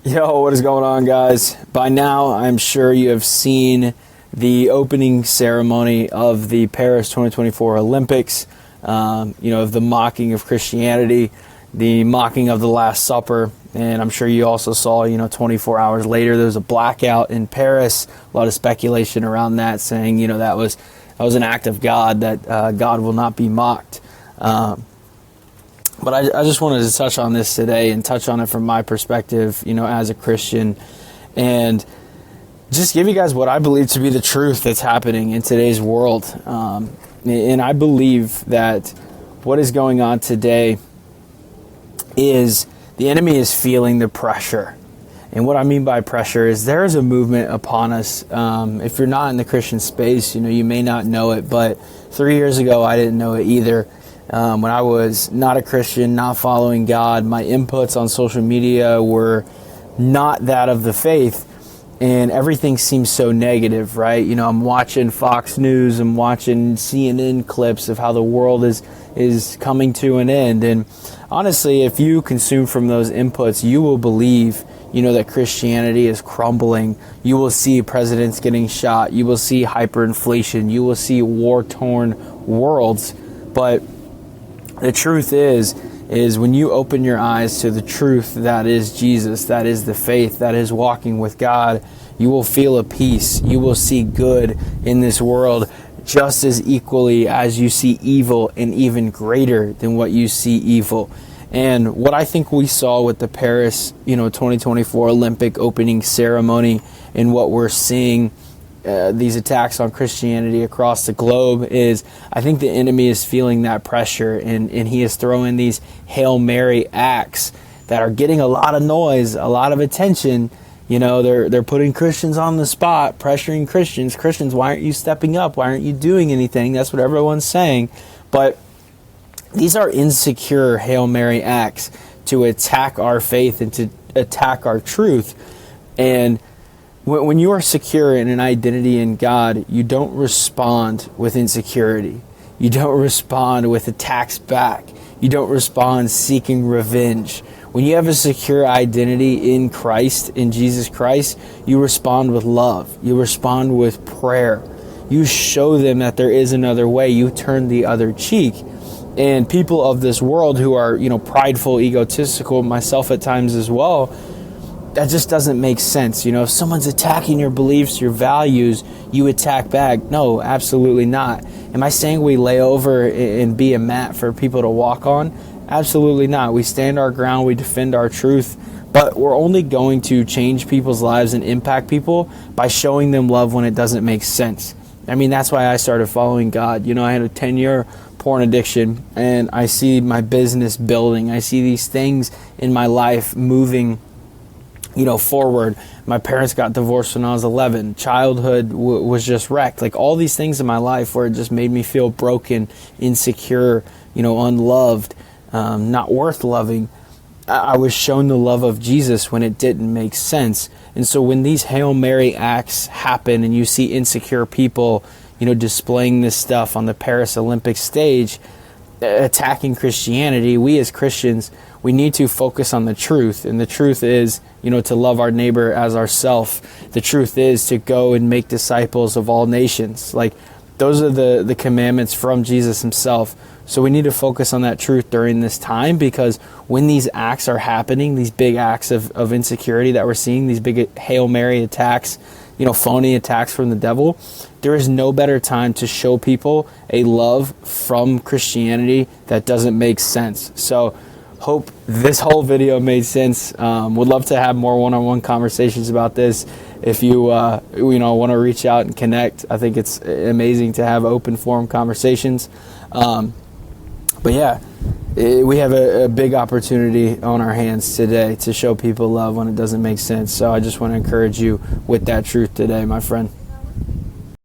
Yo, what is going on, guys? By now, I'm sure you have seen the opening ceremony of the Paris 2024 Olympics, of the mocking of Christianity, the mocking of the Last Supper, and I'm sure you also saw, 24 hours later, there was a blackout in Paris, a lot of speculation around that, saying, that was an act of God, that God will not be mocked. But I just wanted to touch on this today and touch on it from my perspective, as a Christian, and just give you guys what I believe to be the truth that's happening in today's world. And I believe that what is going on today is the enemy is feeling the pressure. And what I mean by pressure is there is a movement upon us. If you're not in the Christian space, you may not know it, but 3 years ago, I didn't know it either. When I was not a Christian, not following God, my inputs on social media were not that of the faith, and everything seems so negative, right? I'm watching Fox News, I'm watching CNN clips of how the world is coming to an end, and honestly, if you consume from those inputs, you will believe, that Christianity is crumbling. You will see presidents getting shot, you will see hyperinflation, you will see war-torn worlds, but the truth is when you open your eyes to the truth that is Jesus, that is the faith, that is walking with God, you will feel a peace. You will see good in this world just as equally as you see evil, and even greater than what you see evil. And what I think we saw with the Paris, 2024 Olympic opening ceremony, and what we're seeing these attacks on Christianity across the globe is, I think the enemy is feeling that pressure, and he is throwing these Hail Mary acts that are getting a lot of noise, a lot of attention. They're putting Christians on the spot, pressuring Christians. Christians, why aren't you stepping up? Why aren't you doing anything? That's what everyone's saying. But these are insecure Hail Mary acts to attack our faith and to attack our truth. And when you are secure in an identity in God, you don't respond with insecurity. You don't respond with attacks back. You don't respond seeking revenge. When you have a secure identity in Christ, in Jesus Christ, you respond with love. You respond with prayer. You show them that there is another way. You turn the other cheek. And people of this world who are, prideful, egotistical, myself at times as well, that just doesn't make sense. If someone's attacking your beliefs, your values, you attack back. No, absolutely not. Am I saying we lay over and be a mat for people to walk on? Absolutely not. We stand our ground, we defend our truth, but we're only going to change people's lives and impact people by showing them love when it doesn't make sense. That's why I started following God. I had a 10-year porn addiction, and I see my business building. I see these things in my life moving forward. My parents got divorced when I was 11. Childhood was just wrecked. Like all these things in my life where it just made me feel broken, insecure, unloved, not worth loving. I was shown the love of Jesus when it didn't make sense. And so when these Hail Mary acts happen and you see insecure people, displaying this stuff on the Paris Olympic stage, attacking Christianity, we as Christians, we need to focus on the truth. And the truth is, to love our neighbor as ourself. The truth is to go and make disciples of all nations. Like those are the commandments from Jesus himself. So we need to focus on that truth during this time, because when these acts are happening, these big acts of insecurity that we're seeing, these big Hail Mary attacks, phony attacks from the devil, there is no better time to show people a love from Christianity that doesn't make sense. So hope this whole video made sense. Would love to have more one-on-one conversations about this. If you want to reach out and connect, I think it's amazing to have open forum conversations. But yeah, we have a big opportunity on our hands today to show people love when it doesn't make sense. So I just want to encourage you with that truth today, my friend.